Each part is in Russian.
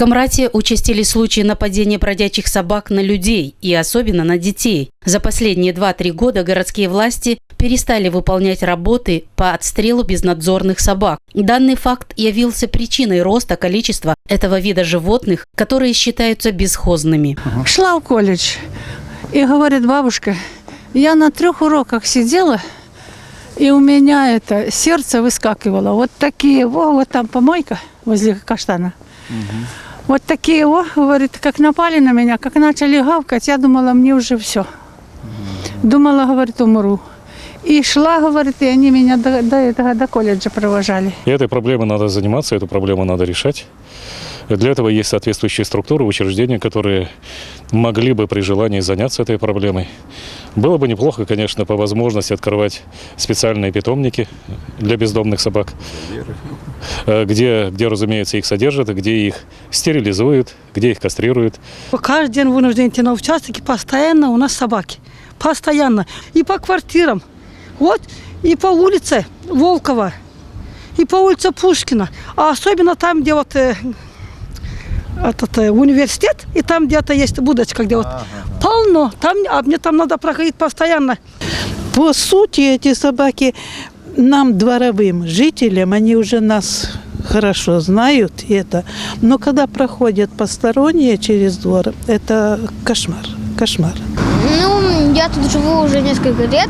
Камрате участились случаи нападения бродячих собак на людей и особенно на детей. За последние 2-3 года городские власти перестали выполнять работы по отстрелу безнадзорных собак. Данный факт явился причиной роста количества этого вида животных, которые считаются бесхозными. Шла в колледж и говорит: бабушка, я на 3 уроках сидела, и у меня это сердце выскакивало. Вот такие, вот там помойка возле каштана. Вот такие, говорит, как напали на меня, как начали гавкать, я думала, мне уже все. Думала, говорит, умру. И шла, говорит, и они меня до колледжа провожали. И этой проблемой надо заниматься, эту проблему надо решать. Для этого есть соответствующие структуры, учреждения, которые могли бы при желании заняться этой проблемой. Было бы неплохо, конечно, по возможности открывать специальные питомники для бездомных собак, где, разумеется, их содержат, где их стерилизуют, где их кастрируют. Каждый день вынужден идти на участок, и постоянно у нас собаки. Постоянно. И по квартирам. Вот, и по улице Волкова, и по улице Пушкина. А особенно там, где вот университет, и там где-то есть будочка, где вот полно. Там, а мне там надо проходить постоянно. По сути, эти собаки нам, дворовым жителям, они уже нас хорошо знают это. Но когда проходят посторонние через двор, это кошмар. Кошмар. Ну, я тут живу уже несколько лет.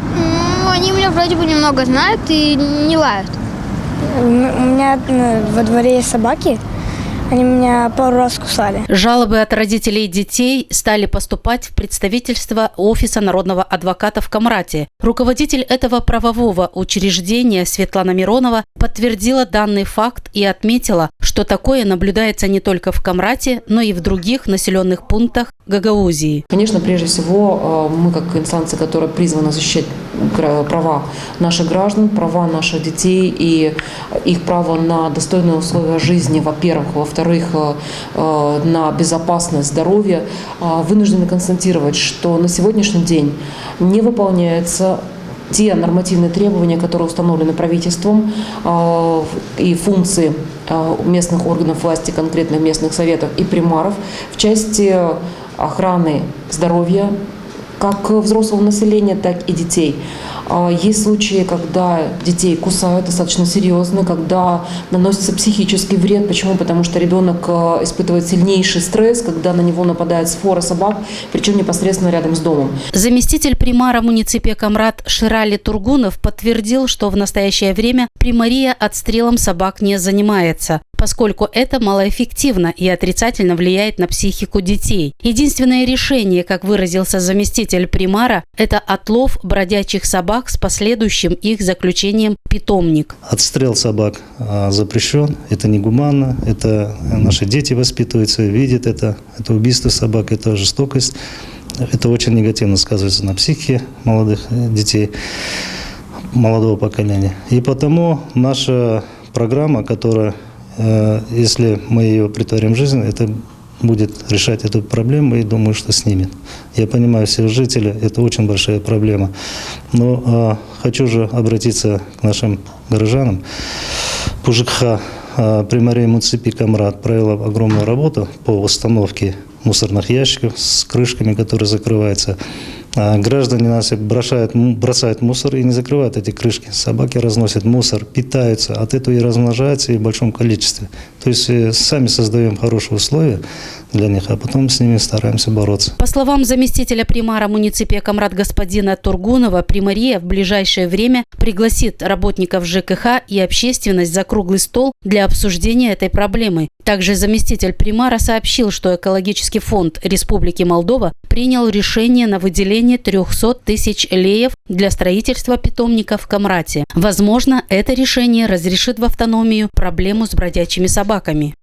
Они меня вроде бы немного знают и не лают. У меня во дворе есть собаки. Они меня пару раз кусали. Жалобы от родителей детей стали поступать в представительство Офиса народного адвоката в Камрате. Руководитель этого правового учреждения Светлана Миронова подтвердила данный факт и отметила, что такое наблюдается не только в Камрате, но и в других населенных пунктах Гагаузии. Конечно, прежде всего, мы как инстанция, которая призвана защищать права наших граждан, права наших детей и их право на достойные условия жизни, во-первых. Во-вторых, на безопасность здоровья, вынуждены констатировать, что на сегодняшний день не выполняются те нормативные требования, которые установлены правительством, и функции местных органов власти, конкретно местных советов и примаров в части охраны здоровья как взрослого населения, так и детей. Есть случаи, когда детей кусают достаточно серьезно, когда наносится психический вред. Почему? Потому что ребенок испытывает сильнейший стресс, когда на него нападает сфора собак, причем непосредственно рядом с домом. Заместитель примара муниципия Камрат Ширали Тургунов подтвердил, что в настоящее время примария отстрелом собак не занимается, поскольку это малоэффективно и отрицательно влияет на психику детей. Единственное решение, как выразился заместитель примара, это отлов бродячих собак с последующим их заключением в питомник. Отстрел собак запрещен, это негуманно, это наши дети воспитываются, видят это убийство собак, это жестокость. Это очень негативно сказывается на психике молодых детей, молодого поколения. И потому наша программа, которая, если мы ее претворим в жизнь, это будет решать эту проблему, и думаю, что снимет. Я понимаю всех жителей, это очень большая проблема. Но хочу же обратиться к нашим горожанам. ПУЖКХ примария муниципии Камрат провела огромную работу по установке мусорных ящиков с крышками, которые закрываются. Граждане нас бросают мусор и не закрывают эти крышки. Собаки разносят мусор, питаются, от этого и размножаются и в большом количестве. То есть сами создаем хорошие условия для них, а потом с ними стараемся бороться. По словам заместителя примара муниципия Камрат господина Тургунова, примария в ближайшее время пригласит работников ЖКХ и общественность за круглый стол для обсуждения этой проблемы. Также заместитель примара сообщил, что экологический фонд Республики Молдова принял решение на выделение 300 тысяч леев для строительства питомника в Камрате. Возможно, это решение разрешит в автономию проблему с бродячими собаками.